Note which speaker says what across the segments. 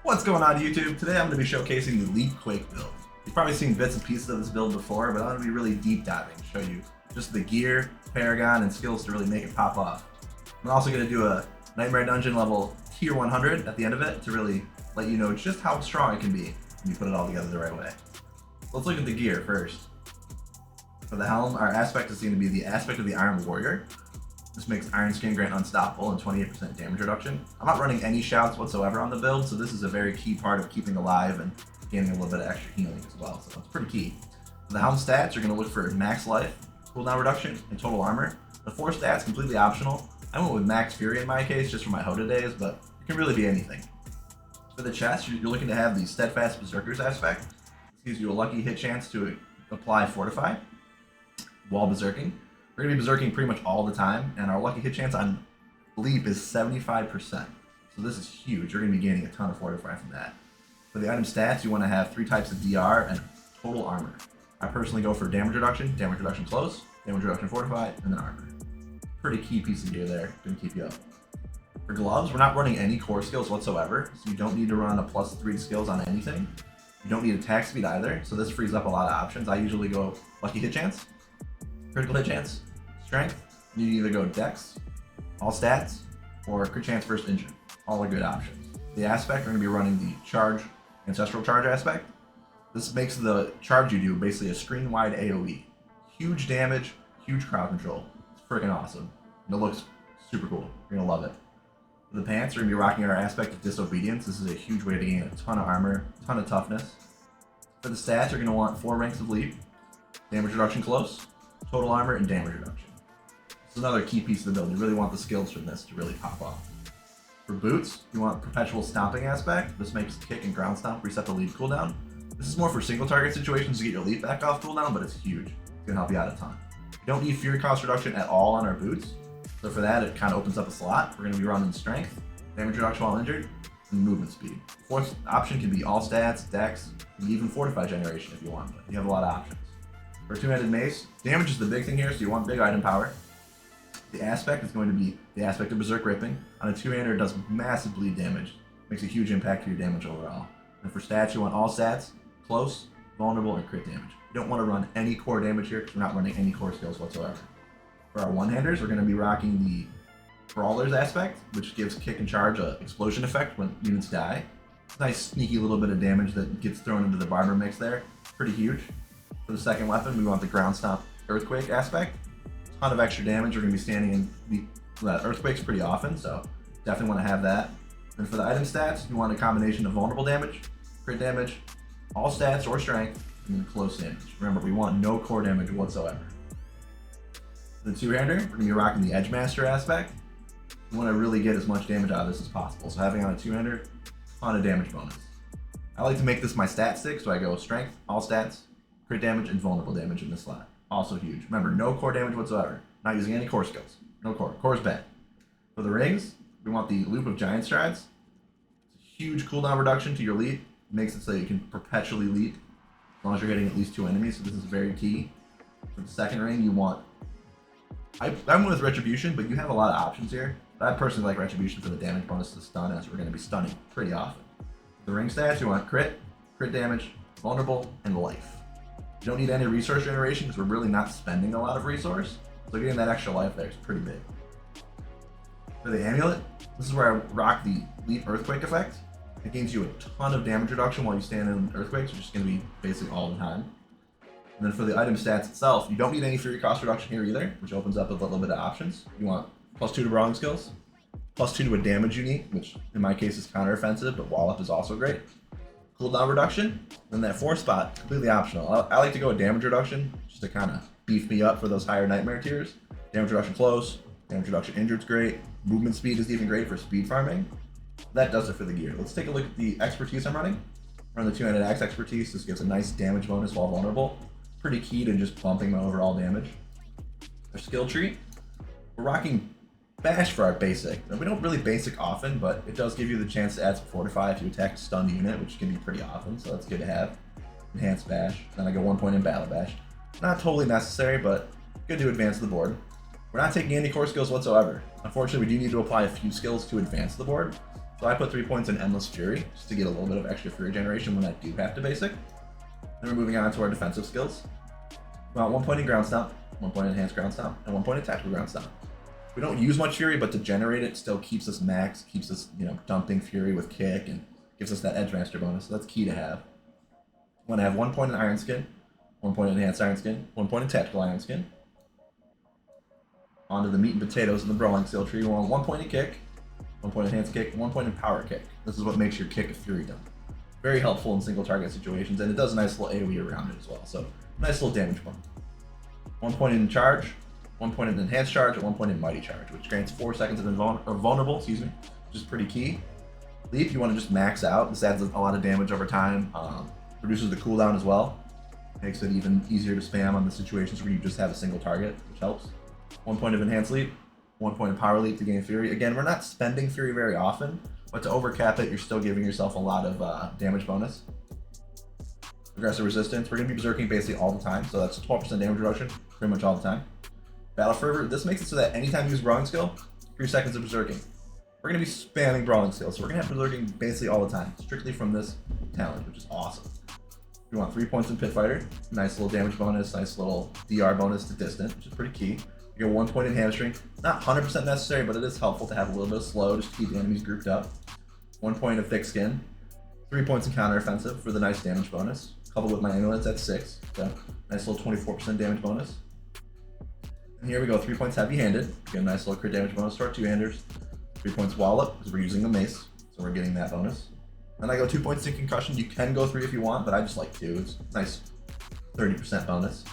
Speaker 1: What's going on YouTube? Today I'm going to be showcasing the Leapquake build. You've probably seen bits and pieces of this build before, but I'm going to be really deep diving to show you just the gear, Paragon, and skills to really make it pop off. I'm also going to do a Nightmare Dungeon level Tier 100 at the end of it to really let you know just how strong it can be when you put it all together the right way. Let's look at the gear first. For the helm, our aspect is going to be the aspect of the Iron Warrior. This makes Iron Skin grant unstoppable and 28% damage reduction. I'm not running any shouts whatsoever on the build, so this is a very key part of keeping alive and gaining a little bit of extra healing as well, so that's pretty key. For the helm stats, you're going to look for max life, cooldown reduction, and total armor. The 4 stats completely optional. I went with max fury in my case just for my Hoda days, but it can really be anything. For the chest, you're looking to have the steadfast berserker's aspect. This gives you a lucky hit chance to apply fortify while berserking. We're going to be berserking pretty much all the time, and our lucky hit chance on leap is 75%. So this is huge. You're going to be gaining a ton of fortify from that. For the item stats, you want to have 3 types of DR and total armor. I personally go for damage reduction close, damage reduction fortify, and then armor. Pretty key piece of gear there. Going to keep you up. For gloves, we're not running any core skills whatsoever, so you don't need to run a +3 skills on anything. You don't need attack speed either, so this frees up a lot of options. I usually go lucky hit chance, critical hit chance, strength. You either go dex, all stats, or crit chance first injury. All are good options. The aspect, we're going to be running the charge, ancestral charge aspect. This makes the charge you do basically a screen-wide AoE. Huge damage, huge crowd control. It's freaking awesome. And it looks super cool. You're going to love it. For the pants, we're going to be rocking our aspect of disobedience. This is a huge way to gain a ton of armor, a ton of toughness. For the stats, you're going to want 4 ranks of leap, damage reduction close, total armor, and damage reduction. This is another key piece of the build. You really want the skills from this to really pop off. For boots, you want perpetual stomping aspect. This makes kick and ground stomp reset the leap cooldown. This is more for single target situations to get your leap back off cooldown, but it's huge. It's going to help you out a ton. You don't need fury cost reduction at all on our boots. So for that, it kind of opens up a slot. We're going to be running strength, damage reduction while injured, and movement speed. The fourth option can be all stats, dex, and even fortify generation if you want, but you have a lot of options. For a 2-handed mace, damage is the big thing here, so you want big item power. The aspect is going to be the aspect of berserk ripping. On a 2-hander, it does massive bleed damage. Makes a huge impact to your damage overall. And for stats, you want all stats, close, vulnerable, and crit damage. You don't want to run any core damage here because we're not running any core skills whatsoever. For our one-handers, we're going to be rocking the Brawler's aspect, which gives kick and charge an explosion effect when units die. Nice sneaky little bit of damage that gets thrown into the barber mix there. Pretty huge. For the second weapon, we want the ground stomp earthquake aspect. Ton of extra damage. We're going to be standing in earthquakes pretty often, so definitely want to have that. And for the item stats, you want a combination of vulnerable damage, crit damage, all stats or strength, and then close damage. Remember, we want no core damage whatsoever. For the 2-hander, we're going to be rocking the Edge Master aspect. You want to really get as much damage out of this as possible, so having on a 2-hander, ton of damage bonus. I like to make this my stat stick, so I go strength, all stats, crit damage, and vulnerable damage in this slot. Also huge. Remember, no core damage whatsoever. Not using any core skills. No core. Core's bad. For the rings, we want the Loop of Giant Strides. It's a huge cooldown reduction to your leap. It makes it so you can perpetually leap as long as you're hitting at least 2 enemies, so this is very key. For the second ring, you want... I'm with Retribution, but you have a lot of options here. But I personally like Retribution for the damage bonus to stun, as we're going to be stunning pretty often. For the ring stats, you want crit damage, vulnerable, and life. You don't need any resource generation because we're really not spending a lot of resource. So getting that extra life there is pretty big. For the amulet, this is where I rock the Leap Earthquake effect. It gains you a ton of damage reduction while you stand in earthquakes, which is going to be basically all the time. And then for the item stats itself, you don't need any fury cost reduction here either, which opens up a little bit of options. You want +2 to brawling skills, +2 to a damage unique, which in my case is counter-offensive, but wall up is also great. Cooldown reduction, then that 4th spot, completely optional. I like to go with damage reduction, just to kind of beef me up for those higher nightmare tiers. Damage reduction close, damage reduction injured's great, movement speed is even great for speed farming. That does it for the gear. Let's take a look at the expertise I'm running. Run the 2-handed axe expertise. This gives a nice damage bonus while vulnerable. Pretty key to just bumping my overall damage. Our skill tree, we're rocking bash for our basic. Now, we don't really basic often, but it does give you the chance to add some fortify if you attack a stunned unit, which can be pretty often, so that's good to have. Enhanced bash. Then I go 1 point in battle bash. Not totally necessary, but good to advance the board. We're not taking any core skills whatsoever. Unfortunately, we do need to apply a few skills to advance the board. So I put 3 points in Endless Fury, just to get a little bit of extra Fury generation when I do have to basic. Then we're moving on to our defensive skills. About 1 point in Ground Stomp, 1 point in Enhanced Ground Stomp, and 1 point in Tactical Ground Stomp. We don't use much Fury, but to generate it still keeps us max, keeps us, dumping Fury with Kick, and gives us that Edge Master bonus, so that's key to have. I'm going to have 1 point in Iron Skin, 1 point in Enhanced Iron Skin, 1 point in Tactical Iron Skin. Onto the meat and potatoes in the Brawling Skill tree. We want 1 point in Kick, 1 point in Enhanced Kick, 1 point in Power Kick. This is what makes your Kick a Fury dump. Very helpful in single target situations, and it does a nice little AoE around it as well, so nice little damage bump. 1 point in Charge, 1 point in Enhanced Charge, and 1 point in Mighty Charge, which grants 4 seconds of vulnerable, which is pretty key. Leap, you want to just max out. This adds a lot of damage over time, reduces the cooldown as well, makes it even easier to spam on the situations where you just have a single target, which helps. 1 point of Enhanced Leap, 1 point of Power Leap to gain Fury. Again, we're not spending Fury very often, but to overcap it, you're still giving yourself a lot of damage bonus. Aggressive Resistance, we're going to be berserking basically all the time, so that's 12% damage reduction pretty much all the time. Battle Fervor, this makes it so that anytime you use Brawling Skill, 3 seconds of berserking. We're going to be spamming Brawling Skill, so we're going to have berserking basically all the time, strictly from this talent, which is awesome. We want 3 points in Pit Fighter, nice little damage bonus, nice little DR bonus to distant, which is pretty key. You get 1 point in Hamstring, not 100% necessary, but it is helpful to have a little bit of slow just to keep the enemies grouped up. 1 point of Thick Skin, 3 points in Counter Offensive for the nice damage bonus. Coupled with my amulets at 6, so nice little 24% damage bonus. And here we go, 3 points Heavy Handed, get a nice little crit damage bonus to our 2-handers. 3 points Wallop, because we're using the mace, so we're getting that bonus. Then I go 2 points in Concussion. You can go 3 if you want, but I just like 2. It's a nice 30% bonus.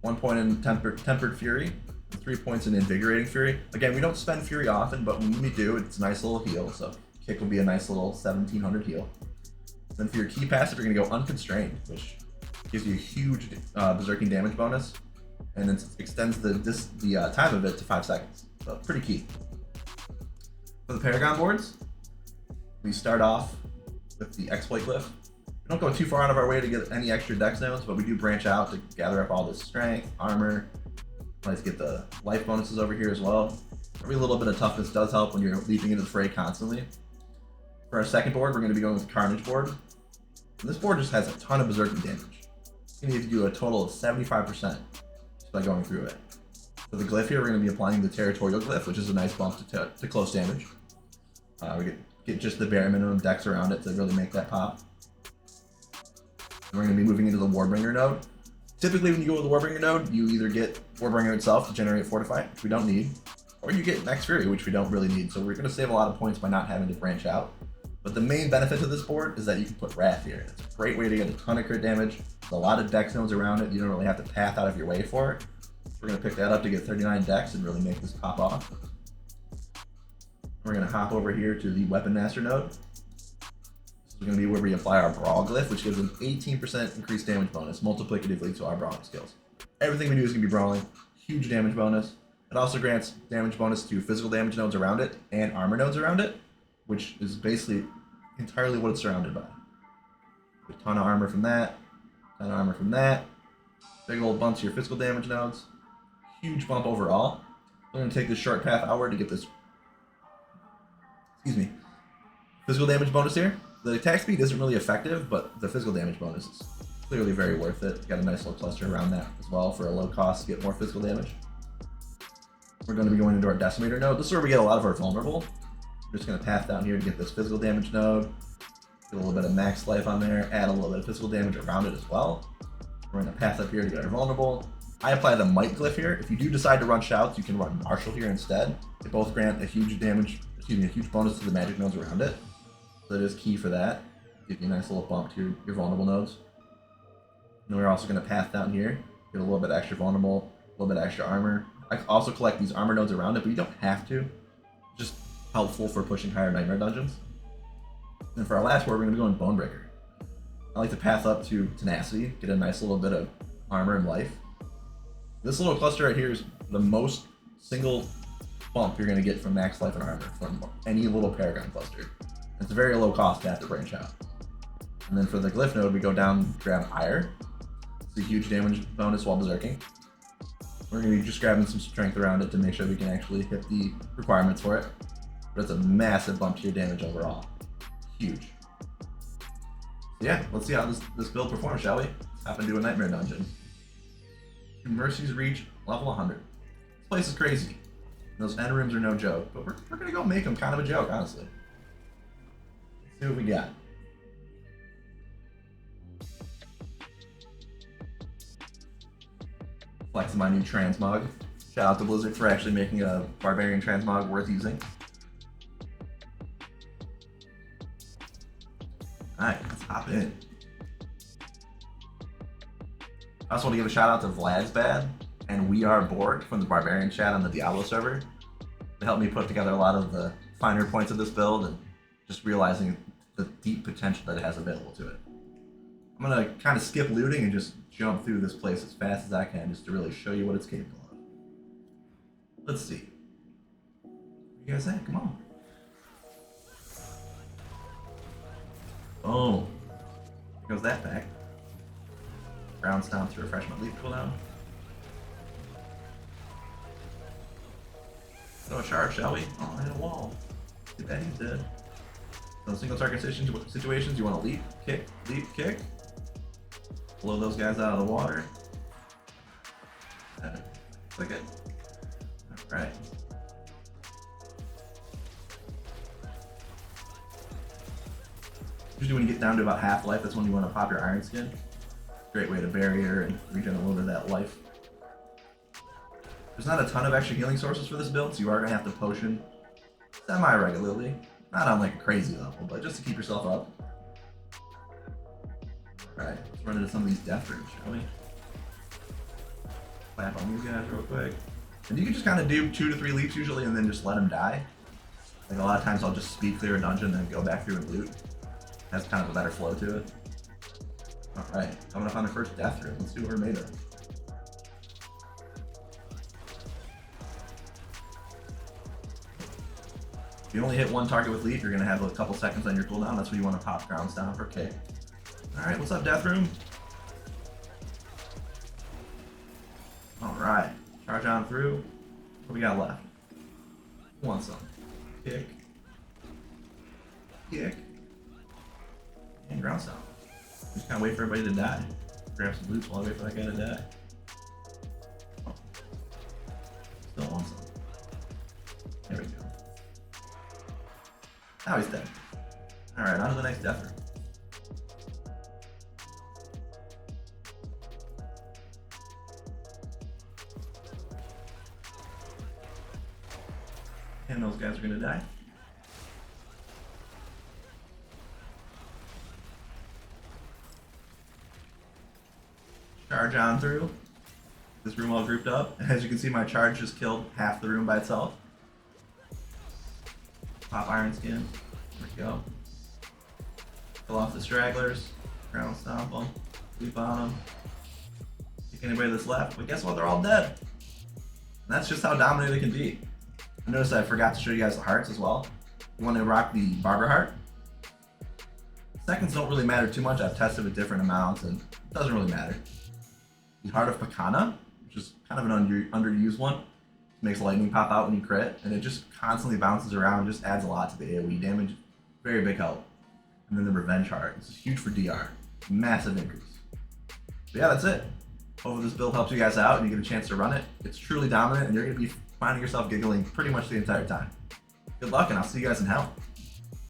Speaker 1: 1 point in Tempered Fury, 3 points in Invigorating Fury. Again, we don't spend Fury often, but when we do, it's a nice little heal, so Kick will be a nice little 1700 heal. Then for your key passive, you're going to go Unconstrained, which gives you a huge berserking damage bonus, and it extends the time of it to 5 seconds. So pretty key. For the Paragon boards, we start off with the Exploit Glyph. We don't go too far out of our way to get any extra dex nodes, but we do branch out to gather up all this strength, armor. Let's get the life bonuses over here as well. Every little bit of toughness does help when you're leaping into the fray constantly. For our second board, we're going to be going with the Carnage board. And this board just has a ton of berserking damage. You need to do a total of 75% just by going through it. For the glyph here, we're going to be applying the Territorial Glyph, which is a nice bump to close damage. We get just the bare minimum dex around it to really make that pop. And we're going to be moving into the Warbringer node. Typically, when you go with the Warbringer node, you either get Warbringer itself to generate Fortify, which we don't need, or you get Max Fury, which we don't really need. So we're going to save a lot of points by not having to branch out. But the main benefit to this board is that you can put Wrath here. It's a great way to get a ton of crit damage. There's a lot of dex nodes around it. You don't really have to path out of your way for it. We're going to pick that up to get 39 dex and really make this pop off. We're going to hop over here to the Weapon Master node. This is going to be where we apply our Brawl Glyph, which gives an 18% increased damage bonus multiplicatively to our brawling skills. Everything we do is going to be brawling. Huge damage bonus. It also grants damage bonus to physical damage nodes around it and armor nodes around it, which is basically entirely what it's surrounded by. A ton of armor from that, ton of armor from that. Big old bump to your physical damage nodes. Huge bump overall. I'm going to take this short path outward to get this, physical damage bonus here. The attack speed isn't really effective, but the physical damage bonus is clearly very worth it. Got a nice little cluster around that as well for a low cost to get more physical damage. We're going to be going into our Decimator node. This is where we get a lot of our vulnerable. We're just going to path down here to get this physical damage node. Get a little bit of max life on there. Add a little bit of physical damage around it as well. We're going to path up here to get our vulnerable. I apply the Might Glyph here. If you do decide to run Shouts, you can run Martial here instead. They both grant a huge bonus to the magic nodes around it. So that is key for that. Give you a nice little bump to your vulnerable nodes. And we're also going to path down here. Get a little bit extra vulnerable, a little bit extra armor. I also collect these armor nodes around it, but you don't have to. Just helpful for pushing higher nightmare dungeons. And for our last board, we're going to be going Bonebreaker. I like to path up to Tenacity, get a nice little bit of armor and life. This little cluster right here is the most single bump you're going to get from max life and armor from any little Paragon cluster. It's a very low cost to have to branch out. And then for the Glyph node, we go down, grab Ire. It's a huge damage bonus while berserking. We're going to be just grabbing some strength around it to make sure we can actually hit the requirements for it. but it's a massive bump to your damage overall. Huge. So yeah, let's see how this build performs, shall we? Let's hop into a Nightmare Dungeon. Mercy's Reach, level 100. This place is crazy. Those end rooms are no joke, but we're gonna go make them kind of a joke, honestly. Let's see what we got. Flexing my new transmog. Shout out to Blizzard for actually making a Barbarian transmog worth using. Alright, let's hop in. I also want to give a shout out to Vlad's Bad and We Are Borg from the Barbarian chat on the Diablo server. They helped me put together a lot of the finer points of this build and just realizing the deep potential that it has available to it. I'm going to kind of skip looting and just jump through this place as fast as I can just to really show you what it's capable of. Let's see. What do you guys think? Come on. Oh. Here goes that back. Ground stomp to refresh my leap cooldown. Throw a charge, shall we? Oh, I hit a wall. Get that, he's dead. So single target situations, you want to leap, kick. Blow those guys out of the water. Click it. Alright. Usually when you get down to about half life, that's when you want to pop your Iron Skin. Great way to barrier and regen a little bit of that life. There's not a ton of extra healing sources for this build, so you are going to have to potion semi-regularly. Not on like a crazy level, but just to keep yourself up. Alright, let's run into some of these death rooms, shall we? Clap on these guys real quick. And you can just kind of do 2 to 3 leaps usually and then just let them die. Like a lot of times I'll just speed clear a dungeon and then go back through and loot. Has kind of a better flow to it. Alright, coming up on the first death room. Let's see what we're made of. If you only hit one target with leap, you're going to have a couple seconds on your cooldown. That's when you want to pop ground stomp or kick. Alright, what's up, death room? Alright, charge on through. What do we got left? Who wants some? Kick. And ground stomp. Just kind of wait for everybody to die. Grab some loot while I wait for that guy to die. Oh. Still want some. There we go. Now he's dead. Alright, on to the next death room. And those guys are gonna die. Charge on through. This room all grouped up. As you can see, my charge just killed half the room by itself. Pop Iron Skin. There we go. Kill off the stragglers. Ground stomp them. Leap on them. Pick anybody that's left. But guess what? They're all dead. And that's just how dominant it can be. I noticed I forgot to show you guys the hearts as well. You want to rock the Barber Heart. Seconds don't really matter too much. I've tested with different amounts and it doesn't really matter. The Heart of Pakana, which is kind of an underused one. It makes lightning pop out when you crit, and it just constantly bounces around, just adds a lot to the AoE damage. Very big help. And then the Revenge Heart. This is huge for DR. Massive increase. But yeah, that's it. Hopefully this build helps you guys out and you get a chance to run it. It's truly dominant, and you're going to be finding yourself giggling pretty much the entire time. Good luck, and I'll see you guys in hell.